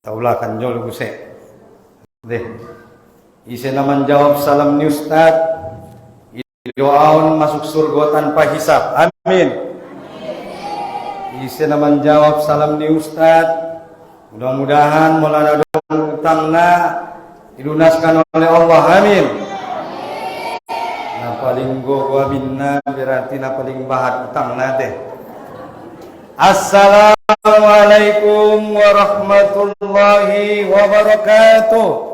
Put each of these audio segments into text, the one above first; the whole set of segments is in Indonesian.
Taulah kan jol guse. Deh. Isi naman jawab salam ni Ustaz. Doaun masuk surga tanpa hisab. Amin. Isi naman jawab salam ni Ustaz. Mudah-mudahan mulana utangna dilunaskan oleh Allah. Amin. Na paling gua binna berarti na paling bahat utangna teh. Assalamualaikum warahmatullahi wabarakatuh.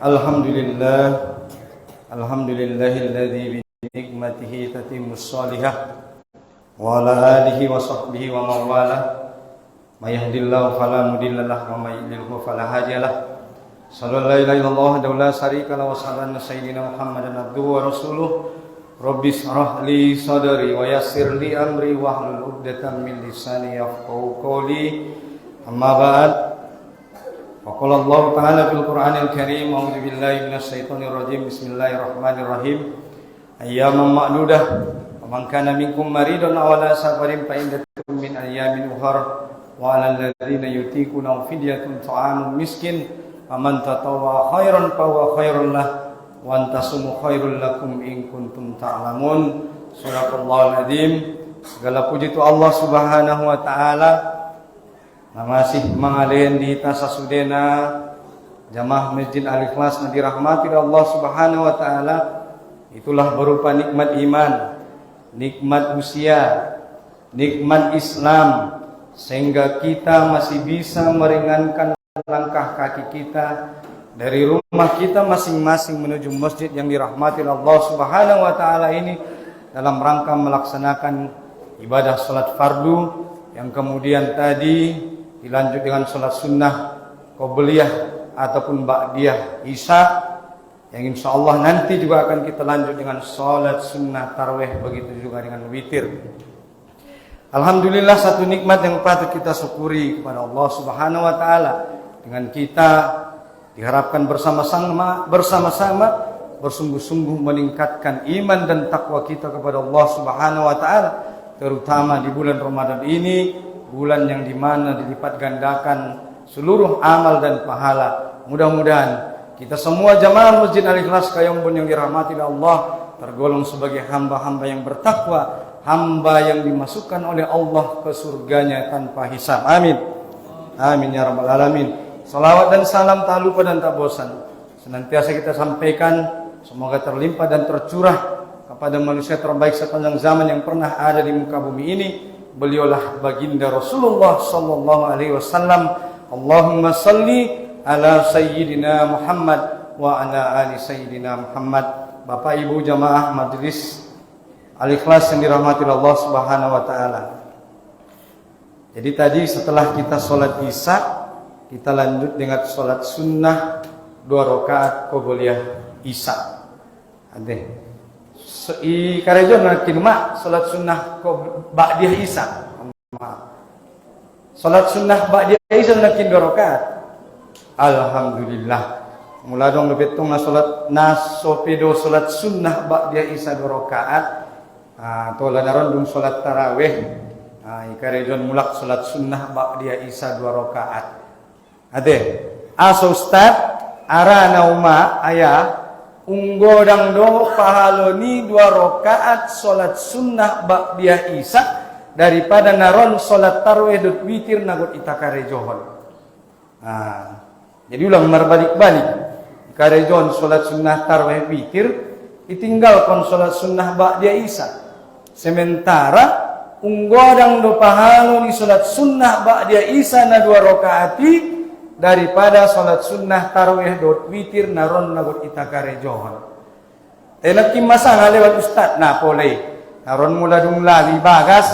Alhamdulillahilladzi bi nikmatihi tatimmus shalihah wa ala alihi wa sahbihi wa man walah. May yahdihillahu fala mudhillalah wa may yudhlilhu fala hadiyalah. Sallallahu la ilaha illallah wa la syarika lahu wa sallallahu sayyidina Muhammadan abduhu wa rasuluh. Rabbi shrah li sadri wa yassir li amri wa hlul 'uqdatam min lisani yafqahu qawli. Amma ba'd. Wa qala Allah ta'ala fil Qur'anil Karim, a'udzu billahi minasy syaithanir rajim. Bismillahirrahmanirrahim. Ayyaman ma'dudah. Wa man kana minkum maridan aw ala safarin fa iddatun min ayyamin ukhra. Wa 'alal ladzina yutiquna fidyatun ta'amun miskin. Faman tatawwa khairan fa huwa khairul lah wa antasumu khairul lakum in kuntum ta'lamun. Surahul Azim. Segala puji tu Allah Subhanahu wa taala. Masih mangalian di tasasudena jamaah Masjid Al-Ikhlas na dirahmati Allah Subhanahu wa taala. Itulah berupa nikmat iman, nikmat usia, nikmat Islam, sehingga kita masih bisa meringankan langkah kaki kita dari rumah kita masing-masing menuju masjid yang dirahmati Allah Subhanahu wa taala ini dalam rangka melaksanakan ibadah salat fardu yang kemudian tadi dilanjut dengan salat sunnah qobliyah ataupun ba'diyah isya yang insyaallah nanti juga akan kita lanjut dengan salat sunnah tarawih, begitu juga dengan witir. Alhamdulillah, satu nikmat yang patut kita syukuri kepada Allah Subhanahu wa taala. Dengan kita diharapkan bersama-sama bersungguh-sungguh meningkatkan iman dan takwa kita kepada Allah Subhanahu wa taala, terutama di bulan Ramadan ini, bulan yang dimana dilipat gandakan seluruh amal dan pahala. Mudah-mudahan kita semua jamaah Masjid Al-Ikhlas Kayumbun yang dirahmati Allah tergolong sebagai hamba-hamba yang bertakwa, hamba yang dimasukkan oleh Allah ke surganya tanpa hisab. Amin. Amin ya rabbal alamin. Salawat dan salam tak lupa dan tak bosan senantiasa kita sampaikan, semoga terlimpah dan tercurah kepada manusia terbaik sepanjang zaman yang pernah ada di muka bumi ini. Beliaulah baginda Rasulullah sallallahu alaihi wasallam. Allahumma salli ala sayyidina Muhammad wa ala ali sayyidina Muhammad. Bapak Ibu jamaah Majelis Al-Ikhlas yang dirahmati Allah Subhanahu wa taala. Jadi tadi setelah kita sholat isya, kita lanjut dengan sholat sunnah 2 rakaat qobliyah isya. Ade. I karejo na kinuma sholat sunnah ba'diyah isya. Sholat sunnah ba'diyah isya na kin 2 rakaat. Alhamdulillah. Mula dong lebetong na sholat nasopedo sholat sunnah ba'diyah isya 2 rakaat. Tola naron dum sholat tarawih. Ikarejon mulak sholat sunnah ba'diyah isya 2 rakaat. Ade, aso Ustaz, ara nauma ayah unggodang do pahaloni 2 rakaat salat sunnah ba'diyah isya daripada naron salat tarawih dut witir nagot itakarejohon. Jadi ulang marbalik-balik. Karejohon salat sunnah tarawih witir, ditinggalkan salat sunnah ba'diyah isya. Sementara unggodang do pahaloni salat sunnah ba'diyah isya na 2 rakaati daripada salat sunnah tarawih dot witir naron nagot itakarejohon. Tenak kimasa lewat Ustaz na polay. Naron mula dung lali bagas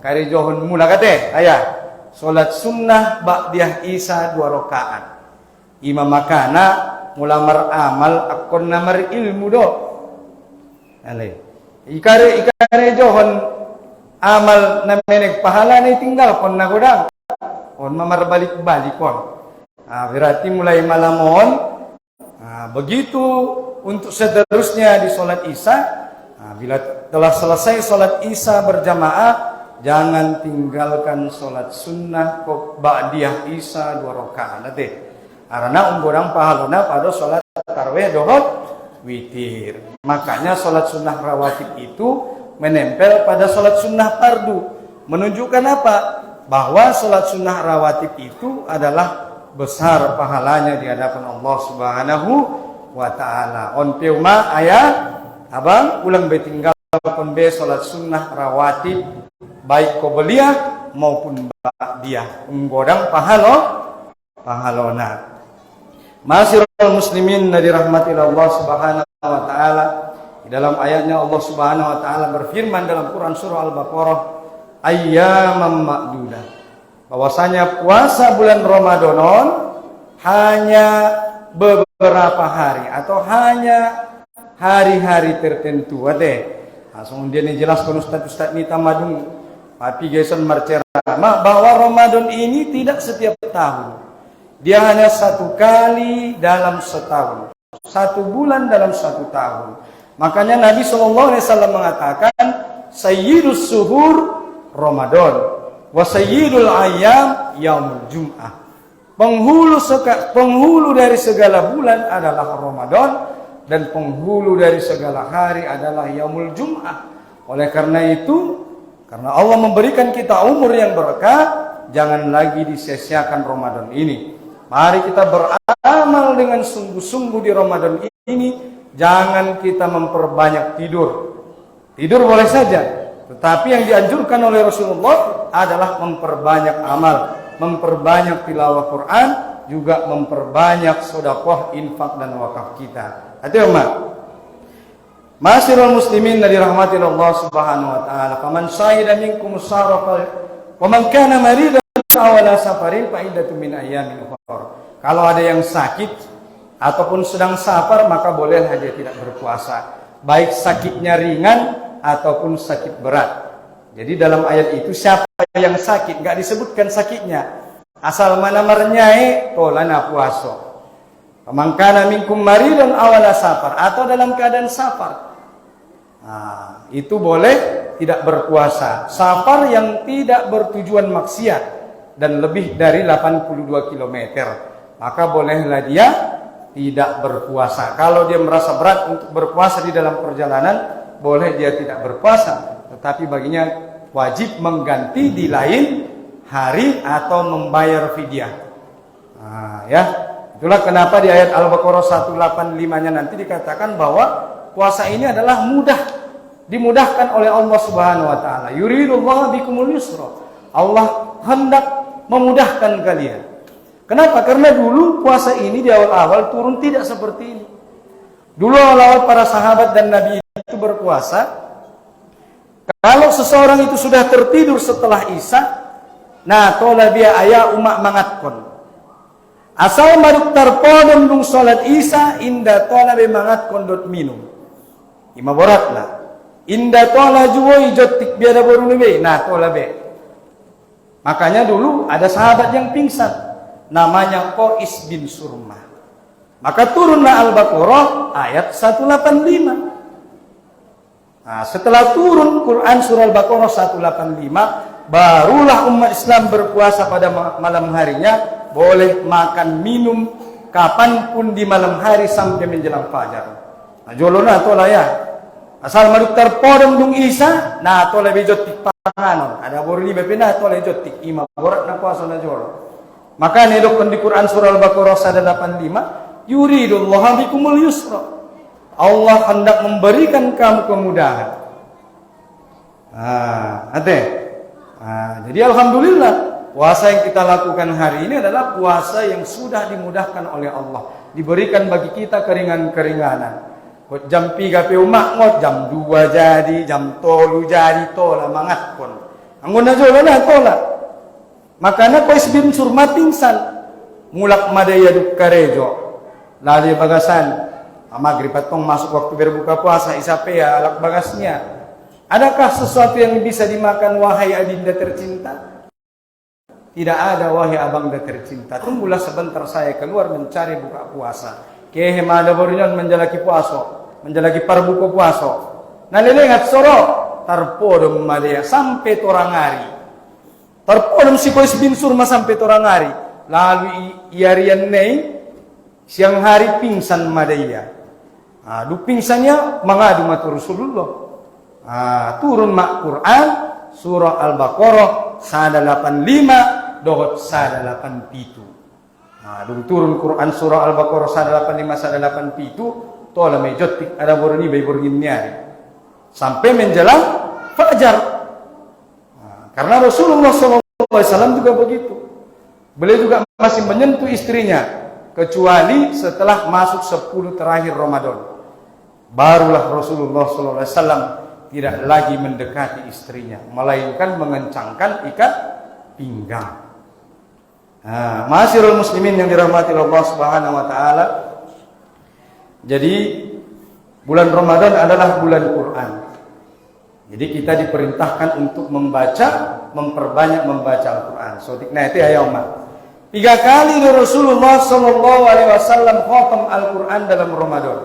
karejohon mula kate. Ayah, salat sunnah ba'diyah isya 2 rakaat. Imam makana mula maramal akon na mar ilmu do. Alay. Ikarejohon amal na menek pahala na tinggal kon nagodang. On mamar balik-balik kon. Berarti mulai malamon, begitu untuk seterusnya di sholat isya. Bila Setelah selesai sholat isya berjamaah, jangan tinggalkan sholat sunnah ba'diyah isya 2 rakaat deh. Karena unggodang pahalona pada sholat tarawih dohor witir. Makanya sholat sunnah rawatib itu menempel pada sholat sunnah fardu. Menunjukkan apa? Bahwa sholat sunnah rawatib itu adalah besar pahalanya di hadapan Allah Subhanahu wa ta'ala. On peuma ayah abang ulang betinggal kon be sholat sunnah rawatib baik qobliyah maupun ba'diyah. Unggodang pahalona. Ma'asyiral muslimin dirahmati Allah Subhanahu wa ta'ala. Di dalam ayatnya Allah Subhanahu wa ta'ala berfirman dalam Quran surah Al-Baqarah, ayyaman ma'dudah, bahwasanya puasa bulan Ramadan hanya beberapa hari atau hanya hari-hari tertentu ade. Langsung dia jelaskan Ustaz Nita Madung tapi geson marcerama bahwa Ramadan ini tidak setiap tahun. Dia hanya 1 kali dalam setahun, 1 bulan dalam 1 tahun. Makanya Nabi SAW mengatakan sayyidus suhur Ramadan wa sayyidul ayyam yaumul jum'ah. Penghulu dari segala bulan adalah Ramadan dan penghulu dari segala hari adalah yaumul jum'ah. Oleh karena itu, karena Allah memberikan kita umur yang berkah, jangan lagi disia-siakan Ramadan ini. Mari kita beramal dengan sungguh-sungguh di Ramadan ini. Jangan kita memperbanyak tidur. Tidur boleh saja, tetapi yang dianjurkan oleh Rasulullah adalah memperbanyak amal, memperbanyak tilawah Quran, juga memperbanyak sedekah, infak dan wakaf kita. Hati umat. Ma'asyiral muslimin dirahmati Allah Subhanahu wa taala. Faman syahida minkum syahra wa man kana maridan awala safarin fa iddatun min ayyamin ukhra. Kalau ada yang sakit ataupun sedang safar, maka bolehlah dia tidak berpuasa, baik sakitnya ringan ataupun sakit berat. Jadi dalam ayat itu siapa yang sakit enggak disebutkan sakitnya, asal mana marnyai tolana puasa. Faman kana minkum maridan awala safar, atau dalam keadaan safar, nah, itu boleh tidak berpuasa. Safar yang tidak bertujuan maksiat dan lebih dari 82 km, maka bolehlah dia tidak berpuasa. Kalau dia merasa berat untuk berpuasa di dalam perjalanan, boleh dia tidak berpuasa, tetapi baginya wajib mengganti di lain hari atau membayar fidyah. Nah, ya, itulah kenapa di ayat Al-Baqarah 185-nya nanti dikatakan bahwa puasa ini adalah mudah, dimudahkan oleh Allah Subhanahu wa taala. Yuridullahu bikumul yusra. Allah hendak memudahkan kalian. Kenapa? Karena dulu puasa ini di awal-awal turun tidak seperti ini. Dulu awal-awal para sahabat dan Nabi itu berpuasa, kalau seseorang itu sudah tertidur setelah Isya, nah tola dia ayah umak mangatkon. Asal maruk tarpodon dung salat Isya, inda tola be mangatkon dot minum. Ima boratlah. Inda tola juwoi jotik biada boru be, nah tola be. Makanya dulu ada sahabat yang pingsan, namanya Qais bin Surmah. Maka turunlah Al-Baqarah ayat 185. Nah, setelah turun Quran surah Al-Baqarah 185, barulah umat Islam berpuasa pada malam harinya, boleh makan minum kapanpun di malam hari sampai menjelang fajar. Nah, jolona tola ya. Asal maruktar podong dung Isa, nah tola bejotik panganon. Ada borni bepena tola jotik ima borat na puasa na jolo. Maka nedokkan di Quran surah Al-Baqarah 185, yuridullahu bikumul yusra. Allah hendak memberikan kamu kemudahan. Jadi alhamdulillah puasa yang kita lakukan hari ini adalah puasa yang sudah dimudahkan oleh Allah. Diberikan bagi kita keringan-keringanan. Jam 3 pe umak ngot, jam 2 jadi, jam 3 jadi tola mangatkon. Anggona jola na tola. Makanya Qais bin Surmah pingsan, mulak madaya duk karejo, lalu bagasan, maghrib atong masuk waktu berbuka puasa, isape ya alak bagasnya. Adakah sesuatu yang bisa dimakan wahai adinda tercinta? Tidak ada wahai abangda tercinta. Tunggulah sebentar saya keluar mencari buka puasa. Kehe mada borinyon menjalaki puasa, menjalaki parbuka puasa. nalelengat soro tarpodom malaya sampai torangari. Tarpodom si kois bin surma sampai torangari. Lalu iarian nei siang hari pingsan madaya. Adu pingsannya mengadu matu Rasulullah. Turun mak Quran surah Al-Baqarah 185 dohot 187. Turun Quran surah Al-Baqarah 185 187 tola me jotik ada boroni bay borgin nyari sampai menjelang fajar. Karena Rasulullah SAW juga begitu. Beliau juga masih menyentuh istrinya kecuali setelah masuk 10 terakhir Ramadan. Barulah Rasulullah SAW tidak lagi mendekati istrinya, melainkan mengencangkan ikat pinggang. Ma'asyiral muslimin yang dirahmati Allah Subhanahu wa taala. Jadi bulan Ramadan adalah bulan Quran. Jadi kita diperintahkan untuk memperbanyak membaca Al-Quran. Nah itu ya Umar. 3 kali Rasulullah sallallahu alaihi wasallam khatam Al-Quran dalam Ramadan.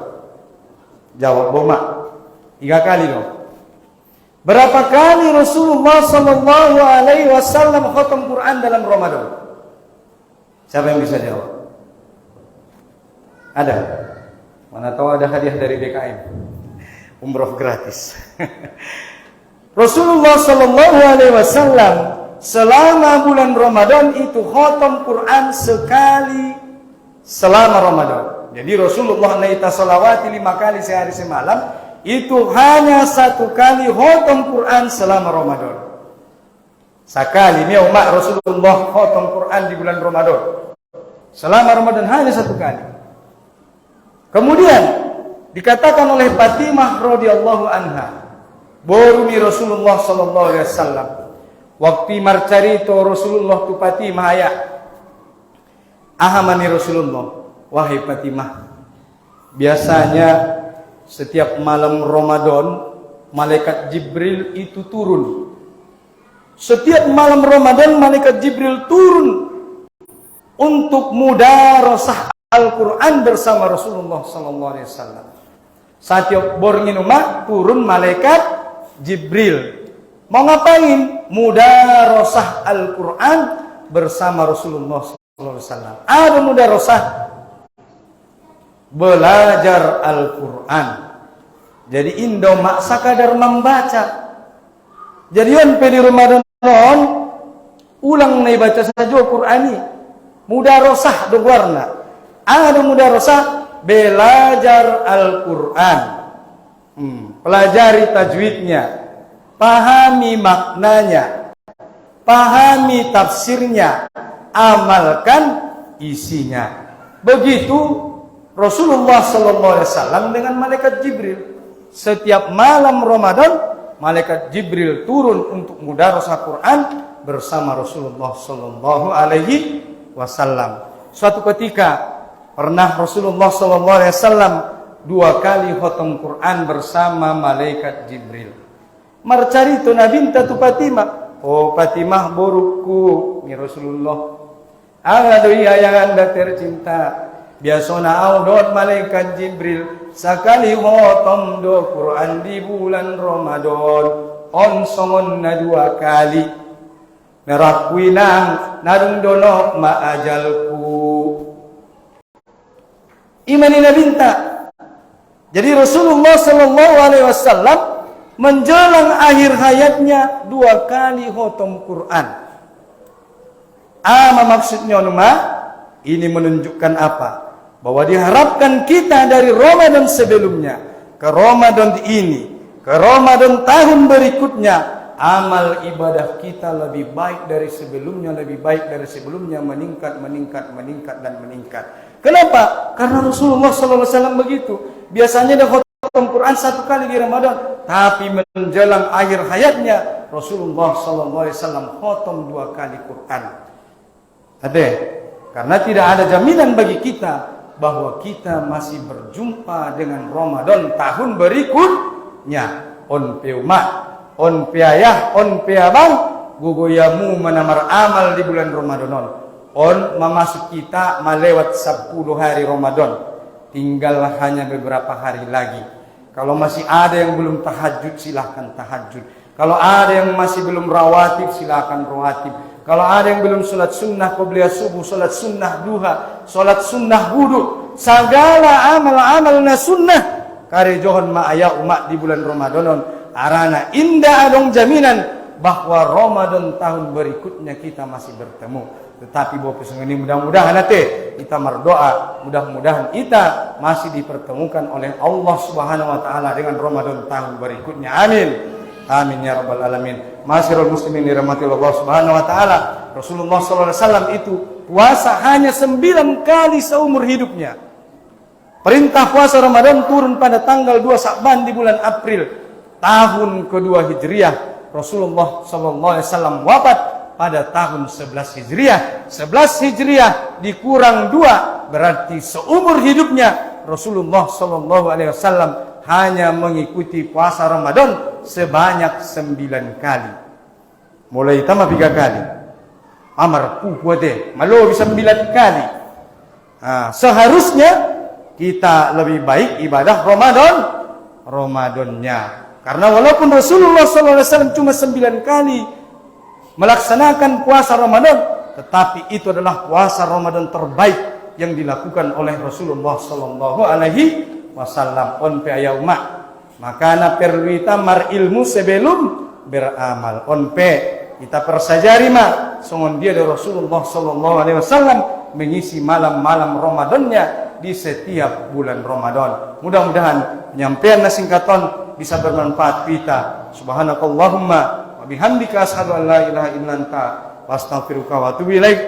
Jawab Boma. 3 kali dong. Berapa kali Rasulullah sallallahu alaihi wasallam khatam Quran dalam Ramadan? Siapa yang bisa jawab? Ada? Mana tahu ada hadiah dari DKM. Umroh gratis. Rasulullah sallallahu alaihi wasallam selama bulan Ramadan itu khatam Quran sekali selama Ramadan. Jadi Rasulullah naita salawati 5 kali sehari semalam, itu hanya 1 kali khatam Quran selama Ramadan. Sekali ini umat Rasulullah khatam Quran di bulan Ramadan. Selama Ramadan hanya 1 kali. Kemudian dikatakan oleh Fatimah radhiyallahu anha, boruni Rasulullah sallallahu alaihi wasallam waktu marcarito Rasulullah tu Fatimah ya ahamani Rasulullah, wahai Fatimah, biasanya setiap malam Ramadan malaikat Jibril itu turun. Setiap malam Ramadan malaikat Jibril turun untuk mudarasah Al-Quran bersama Rasulullah sallallahu alaihi wasallam. Setiap borngin umat turun malaikat Jibril. Mau ngapain? Mudarasah Al-Quran bersama Rasulullah sallallahu alaihi wasallam. Ada mudarasah belajar Al-Quran. Jadi indo mak sakadar membaca. Jadi on di Ramadan ulang nih baca saja Qur'ani. Mudarasah do warna. Ada mudarasah belajar Al-Quran. Pelajari tajwidnya, pahami maknanya, pahami tafsirnya, amalkan isinya. Begitu Rasulullah sallallahu alaihi wasallam dengan malaikat Jibril. Setiap malam Ramadan malaikat Jibril turun untuk mudarasah Quran bersama Rasulullah sallallahu alaihi wasallam. Suatu ketika pernah Rasulullah sallallahu alaihi wasallam 2 kali khatam Quran bersama malaikat Jibril. Marcarito nabinta tu Fatimah. Oh Fatimah boruku ni Rasulullah. Aduh yang anda tercinta. Biasona audot malaikat Jibril sekali khatam do Quran di bulan Ramadan. On songon na 2 kali. Nerakwinang narung donok maajalku. Imanina binta. Jadi Rasulullah sallallahu alaihi wasallam menjelang akhir hayatnya 2 kali khatam Quran. Maksudnya ini menunjukkan apa? Bahwa diharapkan kita dari Ramadan sebelumnya ke Ramadan ini, ke Ramadan tahun berikutnya, amal ibadah kita lebih baik dari sebelumnya, meningkat dan meningkat. Kenapa? Karena Rasulullah SAW begitu. Biasanya dia khatam Quran 1 kali di Ramadan, tapi menjelang akhir hayatnya Rasulullah SAW khatam 2 kali Quran. Ada? Karena tidak ada jaminan bagi kita bahwa kita masih berjumpa dengan Ramadan tahun berikutnya. On pe umat, on pe ayah, on pe abang, gugoyamu menamar amal di bulan Ramadan. On memasuk kita melewat 10 hari Ramadan. Tinggal hanya beberapa hari lagi. Kalau masih ada yang belum tahajud, silahkan tahajud. Kalau ada yang masih belum rawatib, silahkan rawatib. Kalau ada yang belum sholat sunnah qobliyah subuh, sholat sunnah duha, sholat sunnah wudu, segala amal-amal na sunnah kare johon ma aya umat di bulan Ramadan arana indah adong jaminan bahwa Ramadan tahun berikutnya kita masih bertemu. Tetapi Bapak ini mudah-mudahan nanti kita berdoa, mudah-mudahan kita masih dipertemukan oleh Allah Subhanahu wa taala dengan Ramadan tahun berikutnya. Amin. Amin ya rabbal alamin. Masyarul muslimin dirahmati Allah Subhanahu wa taala. Rasulullah sallallahu alaihi wasallam itu puasa hanya 9 kali seumur hidupnya. Perintah puasa Ramadan turun pada tanggal 2 Sa'ban di bulan April tahun kedua Hijriah. Rasulullah sallallahu alaihi wasallam wafat pada tahun 11 Hijriah. 11 Hijriah dikurang 2 berarti seumur hidupnya Rasulullah sallallahu alaihi wasallam hanya mengikuti puasa Ramadan sebanyak 9 kali. Mulai tambah 3 kali. Amar pupuate malo bisa 9 kali. Seharusnya kita lebih baik ibadah Ramadannya. Karena walaupun Rasulullah SAW cuma 9 kali melaksanakan puasa Ramadan, tetapi itu adalah puasa Ramadan terbaik yang dilakukan oleh Rasulullah sallallahu alaihi wasallam. On pe aya umat, makana perlu kita mar ilmu sebelum beramal. On pe kita persajari ma songon dia dari Rasulullah sallallahu alaihi wasallam mengisi malam-malam Ramadannya di setiap bulan Ramadan. Mudah-mudahan penyampaian singkaton bisa bermanfaat kita. Subhanakallahumma wa bihamdika asyhadu an la ilaha illa anta astaghfiruka wa atubu ilaik.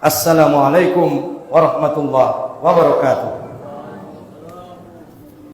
Assalamualaikum warahmatullahi wabarakatuh.